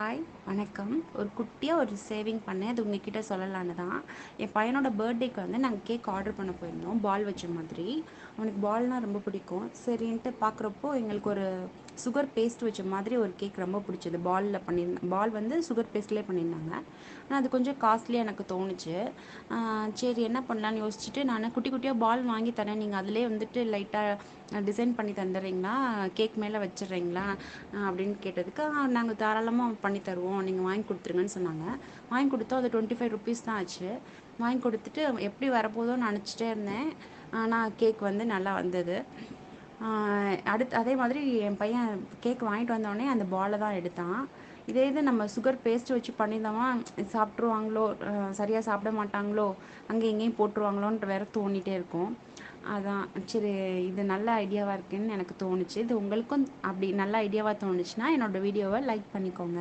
Hi வணக்கம். ஒரு குட்டியாக ஒரு சேவிங் பண்ணேன். அது உங்ககிட்ட சொல்லலான்னு தான். என் பையனோட பர்த்டேக்கு வந்து நாங்கள் கேக் ஆர்டர் பண்ண போயிருந்தோம், பால் வச்ச மாதிரி. அவனுக்கு பால்னால் ரொம்ப பிடிக்கும். சரின்ட்டு பார்க்குறப்போ எங்களுக்கு ஒரு சுகர் பேஸ்ட் வச்ச மாதிரி ஒரு கேக் ரொம்ப பிடிச்சது. பாலில் பண்ணியிருந்தேன். பால் வந்து சுகர் பேஸ்ட்லேயே பண்ணியிருந்தாங்க. ஆனால் அது கொஞ்சம் காஸ்ட்லியாக எனக்கு தோணுச்சு. சரி என்ன பண்ணலான்னு யோசிச்சுட்டு நான் குட்டி குட்டியாக பால் வாங்கி தரேன், நீங்கள் அதிலே வந்துட்டு லைட்டாக டிசைன் பண்ணி தந்துடுறீங்களா, கேக் மேலே வச்சிடுறீங்களா அப்படின்னு கேட்டதுக்கு, நாங்கள் தாராளமாக பண்ணி தருவோம், நீங்கள் வாங்கி கொடுத்துருங்கன்னு சொன்னாங்க. வாங்கி கொடுத்தோம். அது 25 ருபீஸ் தான் ஆச்சு. வாங்கி கொடுத்துட்டு எப்படி வரப்போதோன்னு நினச்சிட்டே இருந்தேன். ஆனால் கேக் வந்து நல்லா வந்தது. அடுத்து அதே மாதிரி என் பையன் கேக் வாங்கிட்டு வந்தோடனே அந்த பாலை தான் எடுத்தான். இதே இது நம்ம சுகர் பேஸ்ட் வச்சு பண்ணியிருந்தோமா, சாப்பிட்ருவாங்களோ, சரியாக சாப்பிட மாட்டாங்களோ, அங்கே எங்கேயும் போட்டுருவாங்களோன்ட்டு வேற தோணிகிட்டே இருக்கும். அதான் சரி, இது நல்ல ஐடியாவாக இருக்குன்னு எனக்கு தோணுச்சு. இது உங்களுக்கும் அப்படி நல்ல ஐடியாவாக தோணுச்சுன்னா என்னோடய வீடியோவை லைக் பண்ணிக்கோங்க.